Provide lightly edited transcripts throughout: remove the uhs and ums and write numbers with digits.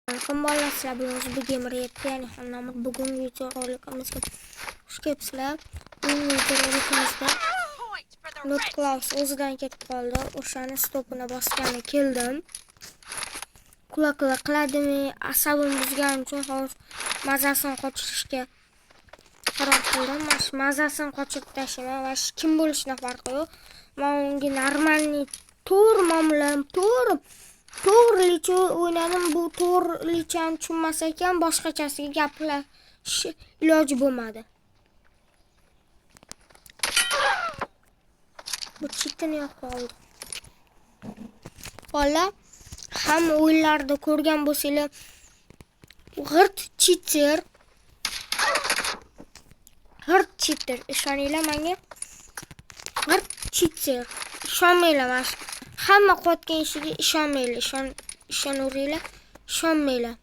Kambalaslar bilan bu gameriyatga ya'ni hamma bugungi videorolikimizga xush kelibsizlar. Bugungi videorolikimizda Not Claus o'zidan ketib qoldi. O'shani stopini bosgani keldim. Kulaklar qiladimi, asabim buzgani uchun hozir mazasini qochirishga qaror qildim. Mazasini qochirib tashlayman va kim bo'lishidan farqi yo'q. Men unga normalniy to'g'ri muomalam, to'g'rilicha o'ynadim. Bu to'g'rilichani tushunmas ekan, boshqachasiga gaplash iloji bo'lmadi. Bu chitini yoqib oldi. Bola hamma o'yinlarda ko'rgan bo'lsanglar, g'irt cheater. Ishoninglar menga. G'irt cheater. Ishonmanglar. Hamma qotgan ishiga ishonmanglar. Ishonaveringlar. Ishonmanglar.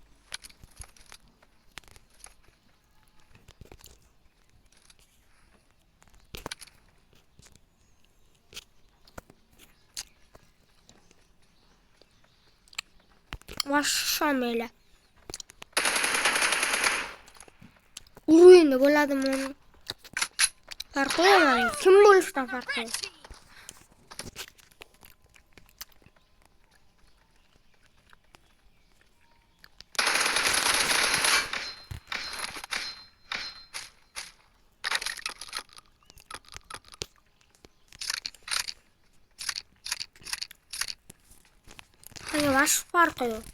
Ishonmanglar. Uruyinda bo'ladimi? Farqi yo'q. Kim bo'lishidan farqi yo'q. Vash farqi yo'q.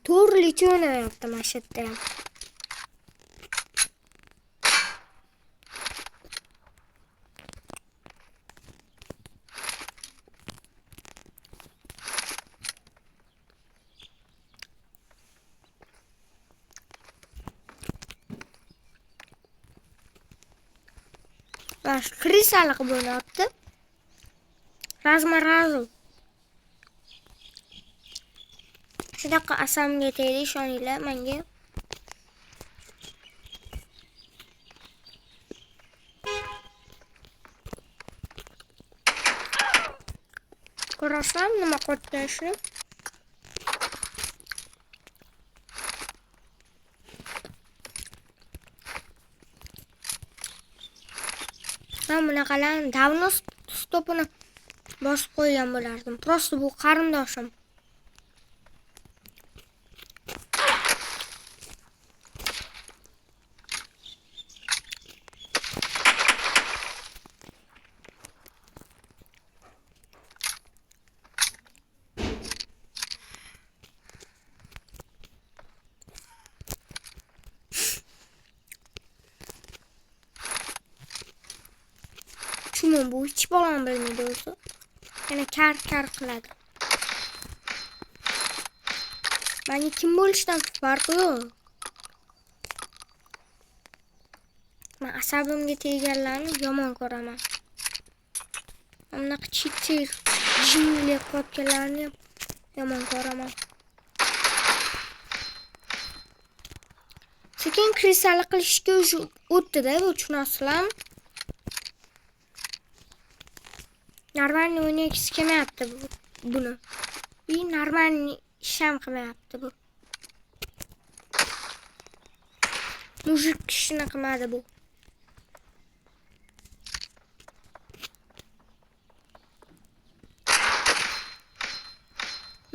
To'g'rilicha o'ynayapti mana shu yerda ham. Baş krisalik bo'lyapti. Razma-razm. Shunaqa asamga tegdi, ishoninglar menga. Ko'rasizmi nima qotgan shuni? Men bunaqalarni davno stopini bosib qo'ygan bo'lardim. Prosta bu qarindoshim. Bu hiç balon bilmedi olsa. Yani kar qiladi. Beni kim bo'lishdan farqi yo'q. Men asabimga tegganlarni yomon ko'raman. Bunaqa cheater, jinli qotganlarni yomon ko'raman. Sekin krisalik qilishga o'tdi-da, bu tushunasizlarmi? Normalni o'ynagisi kelmayapti buni. Normalni ish ham qilmayapti bu. Mujik ishini qilmadi bu.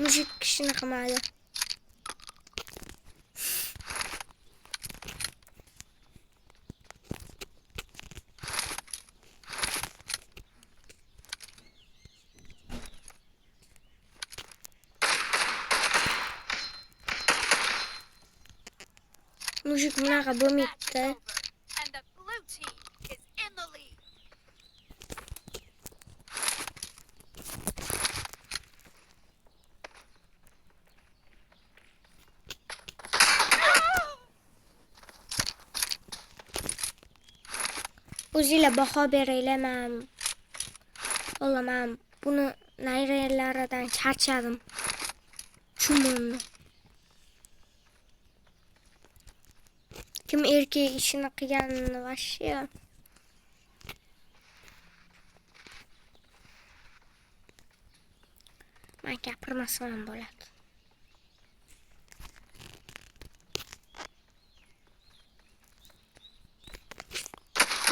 Mujik ishini qilmadi. Mujik bunaqa bo'lmaydi. O'zinglar baho beringlar. Men buni nayralaridan charchadim. Chumonni. kim erkek ishini qilganini вообще. Men gapirmasam ham bo'ladi.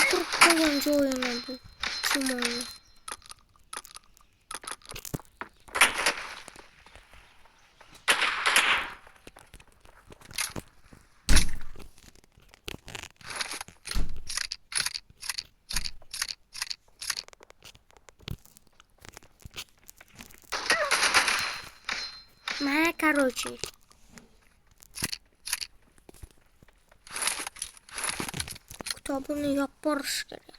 Turib qolgan joyini bu chumoni. Короче. Kitobini yopib borish kerak.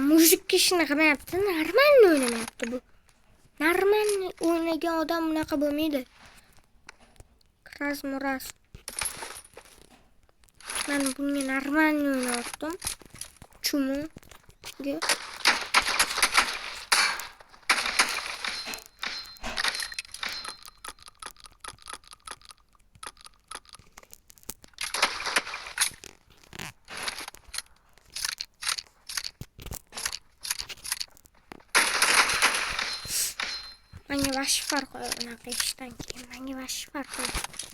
Mujik ishini qilmayapti, normalni o'ynamayapti bu. Normalni o'ynagan odam bunaqa bo'lmaydi. Raz. Men bunga normalni o'ynayaptim. Chumunga. Menga vash farq unaqa ishdan keyin. Menga vash farq.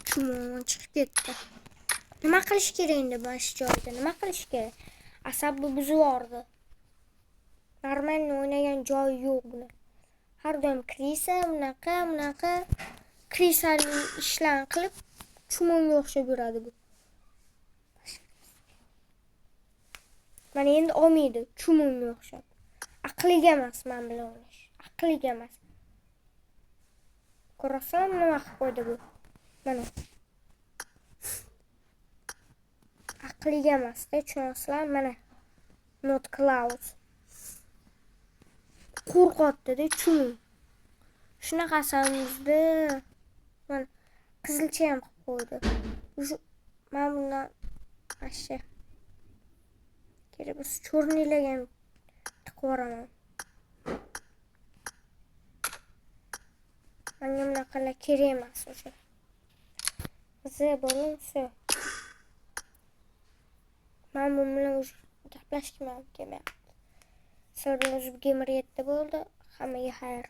Chumon chiqib ketdi. Nima qilish kerak endi bu joyda? Nima qilish kerak? Asabni buzib yubordi. Normalni o'ynagan joyi yo'q buni. Har doim krisa, bunaqa krisali ishlarni qilib chumonga o'xshab yuradi bu. Mana endi olmaydi, chumonga o'xshab. Aqliga emas men bilan o'ynash. Aqliga emas. Ko'rasan nima qilib qo'ydi bu? Mana. Aqliga emas-da, tushunasizlar? Mana. Not cloud. Qo'rqotdi-da chun. Shunaqa asamizda mana qizilcha ham qilib qo'ydi. Men bundan ashya kerak bo'lsa cho'rnilarga ham tiqib yuboraman. Menga bunaqalar kerak emas o'sha. Biza bo'lsa. Men bu bilan gaplashkim ham kelmayapti. Sizlar bilan gamer 7 bo'ldi. Hammaga xayr.